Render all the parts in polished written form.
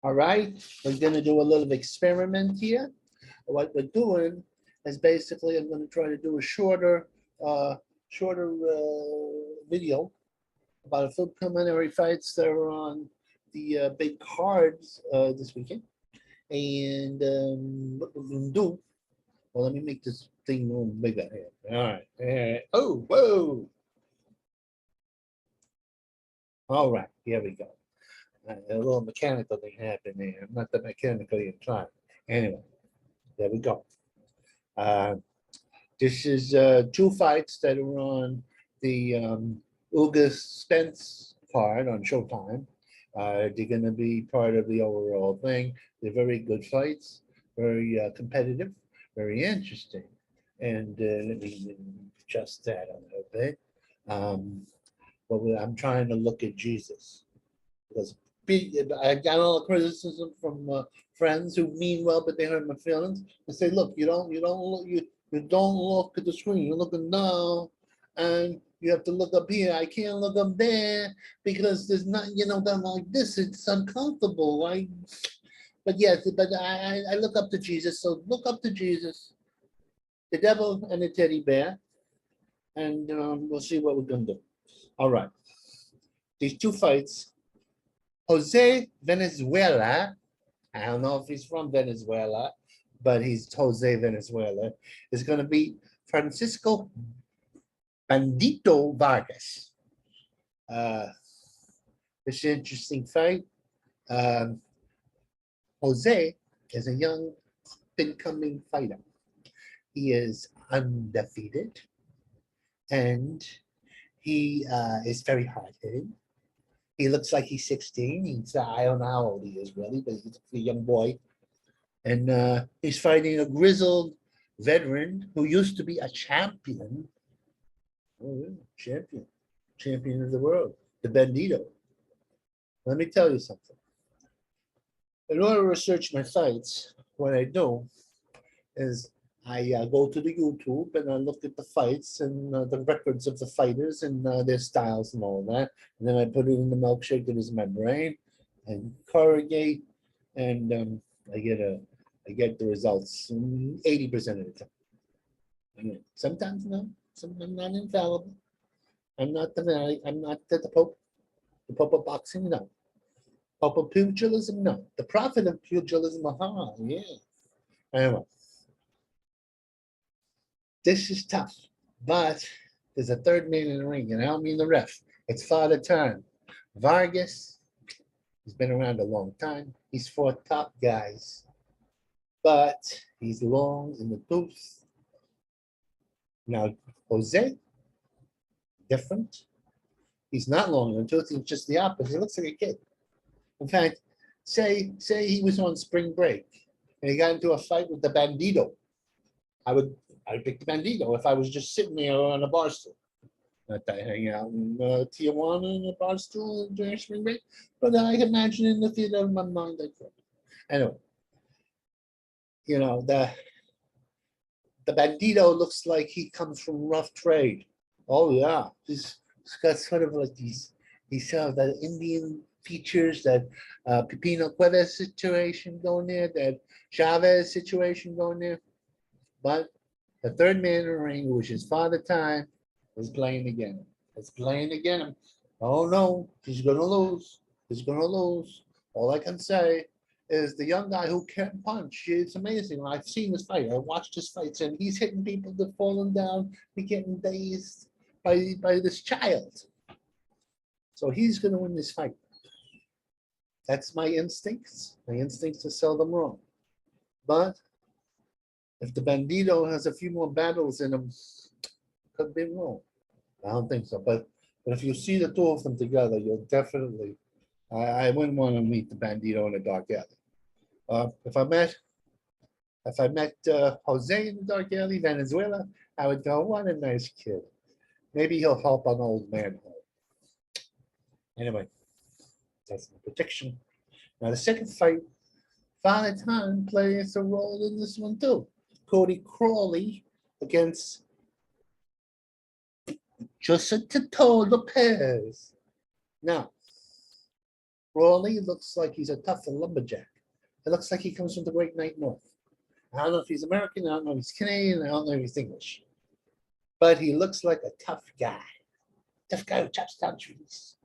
All right, we're gonna do a little experiment here. What we're doing is basically I'm gonna try to do a shorter video about a few preliminary fights that are on the big cards this weekend. And what we're gonna do, well, let me make this thing a little bigger here. All right. Oh, whoa. All right, here we go. A little mechanical thing happened there. I'm not that mechanically inclined. Anyway, there we go. Uh, this is two fights that are on the Uga Spence card on Showtime. They're going to be part of the overall thing. They're very good fights, very competitive, very interesting. And let me adjust that a little bit. But I'm trying to look at Jesus because I got all the criticism from friends who mean well, but they hurt my feelings. And say, look, you don't look at the screen. You're looking down, and you have to look up here. I can't look up there because there's not, done like this. It's uncomfortable. But yes, but I look up to Jesus. So look up to Jesus, the devil, and the teddy bear, and we'll see what we're gonna do. All right, these two fights. Jose Venezuela, I don't know if he's from Venezuela, but he's Jose Venezuela, is going to beat Francisco Bandito Vargas. It's an interesting fight. Um, Jose is a young, incoming fighter. He is undefeated, and he is very hard hitting. He looks like he's 16. I don't know how old he is really, but he's a young boy. And he's fighting a grizzled veteran who used to be a champion. Oh, yeah, champion of the world, the Bandito. Let me tell you something. In order to research my fights, what I do is I go to the YouTube and I look at the fights and the records of the fighters and their styles and all that. And then I put it in the milkshake that is my brain and corrugate, and I get the results 80% of the time. I mean, sometimes no, sometimes I'm not infallible. I'm not the Pope. The Pope of boxing, no. Pope of pugilism, no. The prophet of pugilism, aha, yeah. Anyway, this is tough, but there's a third man in the ring, and I don't mean the ref. It's Father Time. Vargas, he's been around a long time. He's fought top guys, but he's long in the tooth. Now, Jose, different. He's not long in the tooth. He's just the opposite. He looks like a kid. In fact, say he was on spring break and he got into a fight with the Bandito. I'd pick the Bandito if I was just sitting there on a bar stool. Not that I hang out in Tijuana in a bar stool during spring break, but I imagine in the theater of my mind I could. Anyway, the Bandito looks like he comes from rough trade. Oh yeah, he's got sort of like these sort of that Indian features, that Pepino Cuevas situation going there, that Chavez situation going there. But the third man in the ring, which is Father Time, is playing again. It's playing again. Oh no, he's gonna lose. He's gonna lose. All I can say is the young guy who can't punch. It's amazing. I've seen this fight. I watched his fights, and he's hitting people that falling down. He's getting dazed by this child. So he's going to win this fight. That's my instincts. My instincts are seldom wrong. But if the Bandito has a few more battles in him, could be wrong. I don't think so. But if you see the two of them together, you'll definitely. I wouldn't want to meet the Bandito in a dark alley. If I met Jose in the dark alley, Venezuela, I would go, what a nice kid. Maybe he'll help an old man home. Anyway, that's my prediction. Now the second fight, Father Time plays a role in this one too. Cody Crawley against José Tito Lopez. Now, Rawley looks like he's a tough lumberjack. It looks like he comes from the Great Night North. I don't know if he's American, I don't know if he's Canadian, I don't know if he's English. But he looks like a tough guy. Tough guy who chops down trees.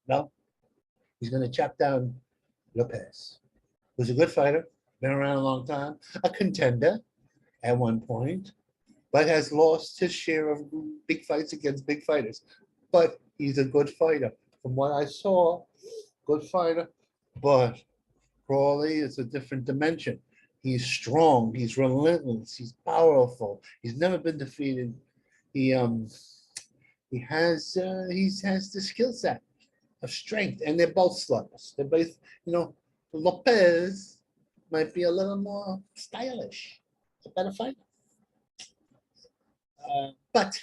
No, he's going to chop down Lopez, who's a good fighter, been around a long time, a contender at one point, but has lost his share of big fights against big fighters. But he's a good fighter. From what I saw, good fighter, but Crawley is a different dimension. He's strong, he's relentless, he's powerful, he's never been defeated. He has the skill set of strength, and they're both sluggers. They're both, Lopez might be a little more stylish, a better fighter. But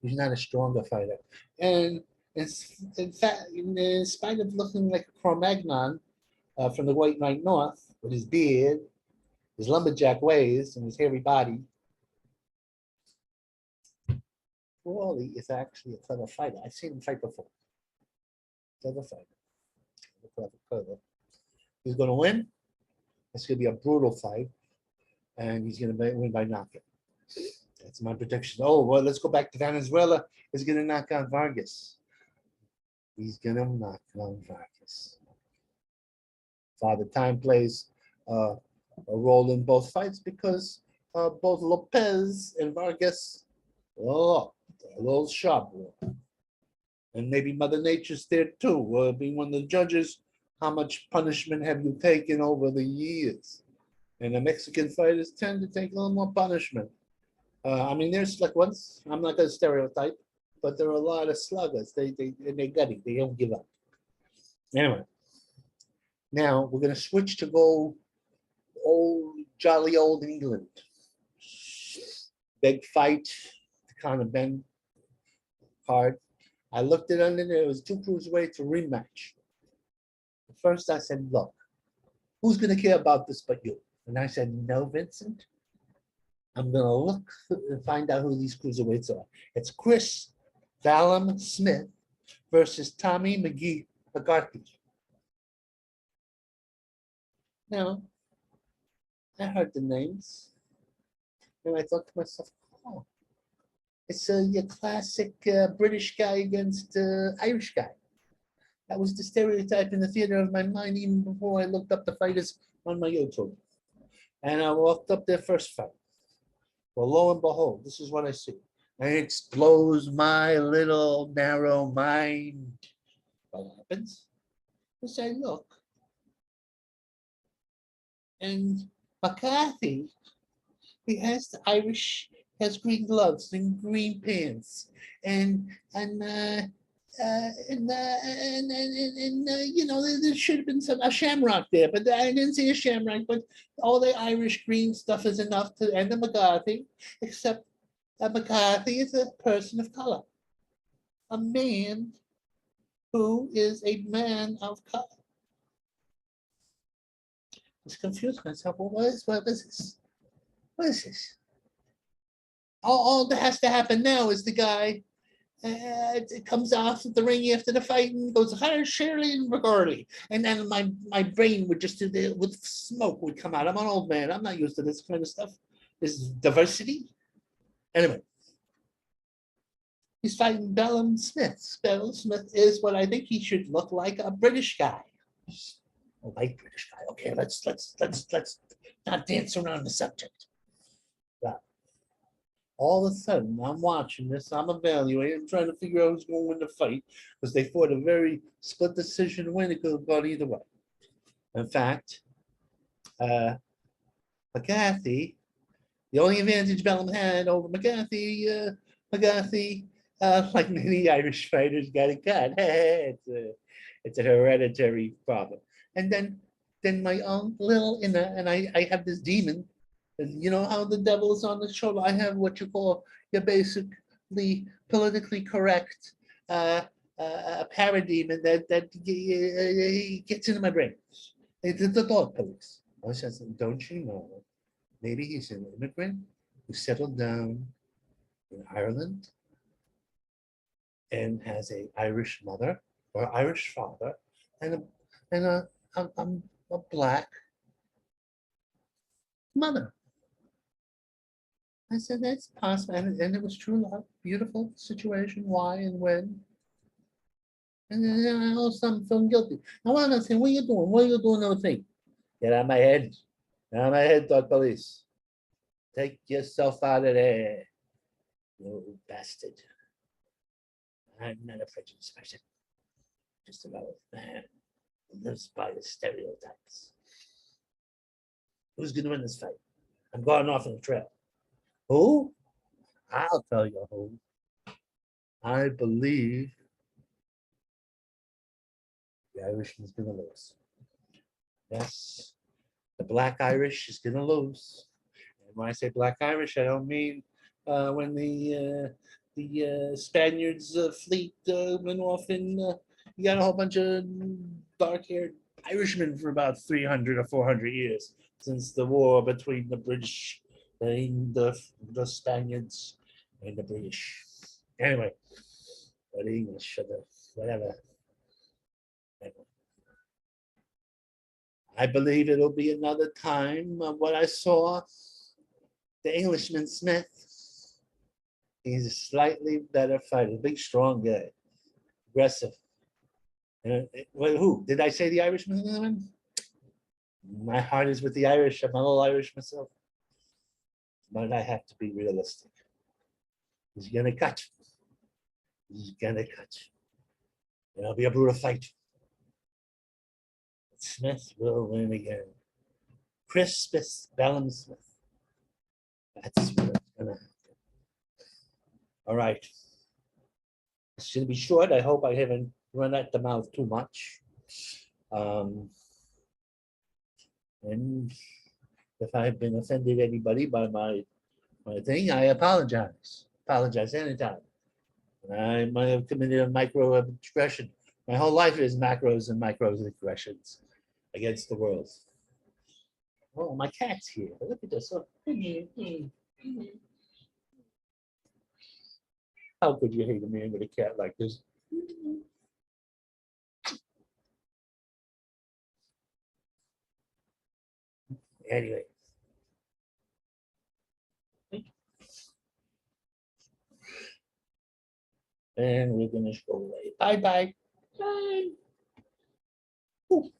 he's not a stronger fighter. And in fact, in spite of looking like a Cro-Magnon from the Great Night North, with his beard, his lumberjack ways, and his hairy body, Crawley is actually a clever fighter. I've seen him fight before. Clever fighter. Clever. He's going to win. It's going to be a brutal fight, and he's going to win by knockout. That's my prediction. Oh, well, let's go back to Venezuela. He's going to knock out Vargas. He's going to knock out Vargas. Father Time plays a role in both fights because both Lopez and Vargas, a little sharp. And maybe Mother Nature's there too, being one of the judges. How much punishment have you taken over the years? And the Mexican fighters tend to take a little more punishment. There's like ones, I'm not going to stereotype, but there are a lot of sluggers. They're gutty. They don't give up. Anyway, now we're going to switch to go jolly old England. Big fight, the Conor Ben card. I looked it under there. It was 2 cruiserweights, a rematch. First, I said, look, who's going to care about this but you? And I said, no, Vincent. I'm going to look and find out who these cruiserweights are. It's Chris Valum Smith versus Tommy McGarty. Now, I heard the names, and I thought to myself, oh, it's your classic British guy against Irish guy. That was the stereotype in the theater of my mind even before I looked up the fighters on my YouTube. And I walked up their first fight. Well, lo and behold, this is what I see. And it explodes my little narrow mind. What happens? I say, look. And McCarthy, he has the Irish, has green gloves and green pants, and there should have been a shamrock there, but I didn't see a shamrock. But all the Irish green stuff is enough to end the McCarthy, except that McCarthy is a person of color, a man who is a man of color. I was confused myself. Well, what is this? What is this? All that has to happen now is the guy it comes off the ring after the fight and goes, hi, Shirley and McGarty. And then my brain would just, with smoke would come out. I'm an old man. I'm not used to this kind of stuff. This diversity. Anyway, he's fighting Bellum Smith. Bellum Smith is what I think he should look like, a British guy. A white British guy. Okay, let's not dance around the subject. Yeah. All of a sudden, I'm watching this, I'm evaluating, I'm trying to figure out who's going to win the fight, because they fought a very split decision win. It could have gone either way. In fact, McCarthy, the only advantage Bellum had over McCarthy, like many Irish fighters, got a cut. It's a hereditary problem. And then my own little inner, and I have this demon. And you know how the devil is on the shoulder? I have what you call your basically politically correct parademon that gets into my brain. It's the thought police. I says, don't you know? Maybe he's an immigrant who settled down in Ireland and has an Irish mother or Irish father and I'm a black mother. I said, that's possible. And it was true love, beautiful situation, why and when. And then I all of a sudden feeling guilty. I want to say, what are you doing? What are you doing? No thing. Get out of my head. Get out of my head, thought police. Take yourself out of there, you bastard. I'm not a prejudiced person. Just about a man who lives by the stereotypes. Who's going to win this fight? I'm going off on the trail. Who? I'll tell you who. I believe the Irishman's going to lose. Yes, the Black Irish is going to lose. And when I say Black Irish, I don't mean when the Spaniards fleet went off and you got a whole bunch of dark-haired Irishmen for about 300 or 400 years since the war between the British and the Spaniards and the British. Anyway, or the English or the whatever. Anyway. I believe it'll be another time of what I saw. The Englishman Smith. He's a slightly better fighter, big, strong guy, aggressive. Who? Did I say the Irishman? My heart is with the Irish. I'm a little Irish myself. But I have to be realistic. He's going to cut. He's going to cut. It'll be a brutal fight. Smith will win again. Chris Smith, Bellum Smith. That's what's going to happen. All right. It's going to be short. I hope I haven't run at the mouth too much. And if I've been offended anybody by my thing, I apologize. Apologize anytime. I might have committed a microaggression. My whole life is macros and microaggressions against the world. Oh, my cat's here. Look at this. Oh. How could you hate a man with a cat like this? Anyway. And we're gonna go away. Bye bye. Bye. Ooh.